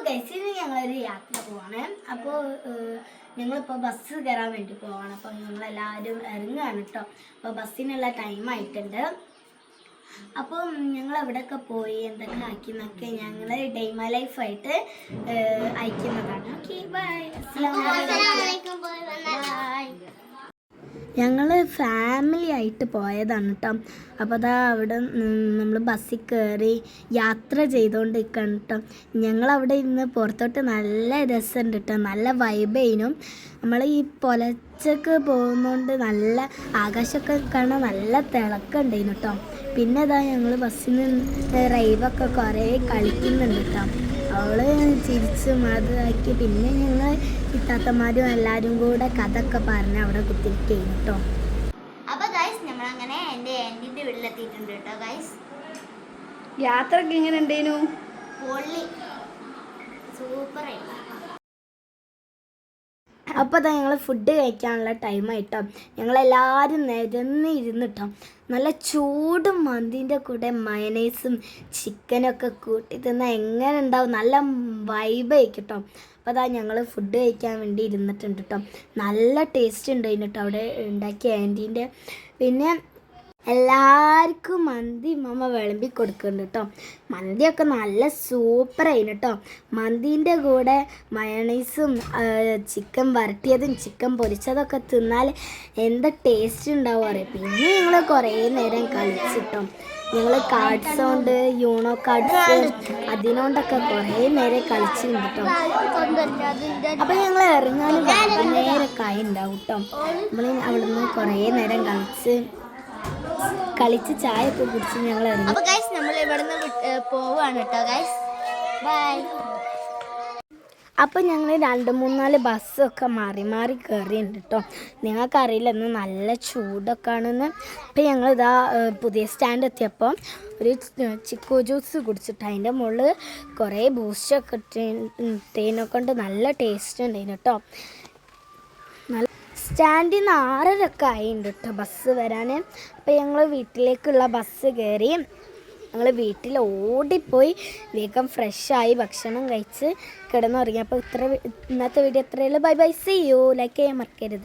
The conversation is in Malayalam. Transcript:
ഗൈസിന് ഞങ്ങളൊരു യാത്ര പോവാണ്. അപ്പോൾ ഞങ്ങളിപ്പോൾ ബസ് കയറാൻ വേണ്ടി പോവാണ്. അപ്പോൾ ഞങ്ങളെല്ലാവരും ഇറങ്ങുകയാണ് കേട്ടോ. അപ്പോൾ ബസ്സിനുള്ള ടൈം ആയിട്ടുണ്ട്. അപ്പോൾ ഞങ്ങൾ എവിടെയൊക്കെ പോയി എന്തൊക്കെ ആക്കിയെന്നൊക്കെ ഞങ്ങൾ ഡേ മൈ ലൈഫായിട്ട് അയക്കുന്നതാണ്. Okay, bye. ഞങ്ങൾ ഫാമിലി ആയിട്ട് പോയതാണ് കേട്ടോ. അപ്പോൾ അതാ അവിടെ നമ്മൾ ബസ്സിൽ കയറി യാത്ര ചെയ്തുകൊണ്ടിരിക്കുകയാണ് കേട്ടോ. ഞങ്ങളവിടെ ഇന്ന് പുറത്തോട്ട് നല്ല രസമുണ്ട് കേട്ടോ. നല്ല വൈബേനും നമ്മൾ ഈ പുലച്ചക്ക് പോകുന്നതുകൊണ്ട് നല്ല ആകാശമൊക്കെ കാണാൻ നല്ല തിളക്കമുണ്ടായിരുന്നു കേട്ടോ. പിന്നെ ഇതാ ഞങ്ങൾ ബസ്സിൽ നിന്ന് റൈവൊക്കെ കുറേ കളിക്കുന്നുണ്ട് കേട്ടോ. അവള് ചിരിച്ചും അതാക്കി. പിന്നെ ഞങ്ങൾ ഇത്താത്തമാരും എല്ലാവരും കൂടെ കഥ ഒക്കെ പറഞ്ഞ് അവിടെ കുത്തിരിക്കുകയും കേട്ടോ. അപ്പോൾ ഗൈസ് നമ്മളങ്ങനെ എൻ്റെ ആൻറ്റിൻ്റെ വീട്ടിലെത്തിയിട്ടുണ്ട് കേട്ടോ. ഗൈസ് യാത്ര ഒക്കെ എങ്ങനെ ഉണ്ടേനു? പൊള്ളി, സൂപ്പറായി. അപ്പോൾ അതാ ഞങ്ങൾ ഫുഡ് കഴിക്കാനുള്ള ടൈമായിട്ടോ. ഞങ്ങളെല്ലാവരും നിരന്നിരുന്നിട്ടോ. നല്ല ചൂട് മന്തിൻ്റെ കൂടെ മയനൈസും ചിക്കനൊക്കെ കൂട്ടി തിന്നാൽ എങ്ങനെ ഉണ്ടാവും, നല്ല വൈബായിരിക്കും കേട്ടോ. അപ്പോൾ അതാ ഞങ്ങൾ ഫുഡ് കഴിക്കാൻ വേണ്ടി ഇരുന്നിട്ടുണ്ട് കേട്ടോ. നല്ല ടേസ്റ്റ് ഉണ്ടായിരുന്നു കേട്ടോ അവിടെ ഉണ്ടാക്കിയ ആൻറ്റീൻ്റെ. പിന്നെ എല്ലാവർക്കും മന്തി മമ്മ വിളമ്പി കൊടുക്കുന്നുണ്ട് കേട്ടോ. മന്തിയൊക്കെ നല്ല സൂപ്പറായിരുന്നു കേട്ടോ. മന്തീൻ്റെ കൂടെ മയണൈസും ചിക്കൻ വരട്ടിയതും ചിക്കൻ പൊരിച്ചതൊക്കെ തിന്നാൽ എന്താ ടേസ്റ്റ് ഉണ്ടാവും അറിയാം. പിന്നെ ഞങ്ങൾ കുറേ നേരം കളിച്ചിട്ടോ. ഞങ്ങൾ കാർഡ്സ് കൊണ്ട് യൂണോ കാർഡ്സ് അതിനോണ്ടൊക്കെ കുറേ നേരം കളിച്ചിട്ടുണ്ട് കേട്ടോ. അപ്പോൾ ഞങ്ങൾ ഇറങ്ങാൻ നേരമൊക്കെ ആയി ഉണ്ടാവും കേട്ടോ. നമ്മൾ അവിടെ നിന്ന് കുറേ നേരം കളിച്ച് ചായ ഒക്കെ കുടിച്ച് ഞങ്ങൾ ഇറങ്ങി. അപ്പോൾ ഗൈസ് നമ്മൾ ഇവിടുന്ന് പോവാണ് കേട്ടോ. Guys bye. അപ്പോൾ ഞങ്ങൾ 2-3-4 ബസ്സൊക്കെ മാറി മാറി കയറിയുണ്ട് കേട്ടോ. നിങ്ങൾക്കറിയില്ല ഇന്ന് നല്ല ചൂടൊക്കെ ആണെന്ന്. അപ്പോൾ ഞങ്ങളിതാ പുതിയ സ്റ്റാൻഡ് എത്തിയപ്പോൾ ഒരു ചിക്കു ജ്യൂസ് കുടിച്ചിട്ട് അതിൻ്റെ മുകളിൽ കുറേ ബൂസ്റ്റൊക്കെ തേനൊക്കെ കൊണ്ട് നല്ല ടേസ്റ്റ് ഉണ്ടായിരുന്നു കേട്ടോ. നല്ല സ്റ്റാൻഡിൽ നിന്ന് 6:30 ആയിട്ടുണ്ട് കേട്ടോ ബസ് വരാൻ. അപ്പോൾ ഞങ്ങൾ വീട്ടിലേക്കുള്ള ബസ് കയറി ഞങ്ങൾ വീട്ടിൽ ഓടിപ്പോയി വേഗം ഫ്രഷായി ഭക്ഷണം കഴിച്ച് കിടന്നുറങ്ങി. അപ്പോൾ ഇന്നത്തെ വീഡിയോ ഇത്രയേ ഉള്ളൂ. Bye bye, see you. Like ചെയ്യാൻ മറക്കരുത്.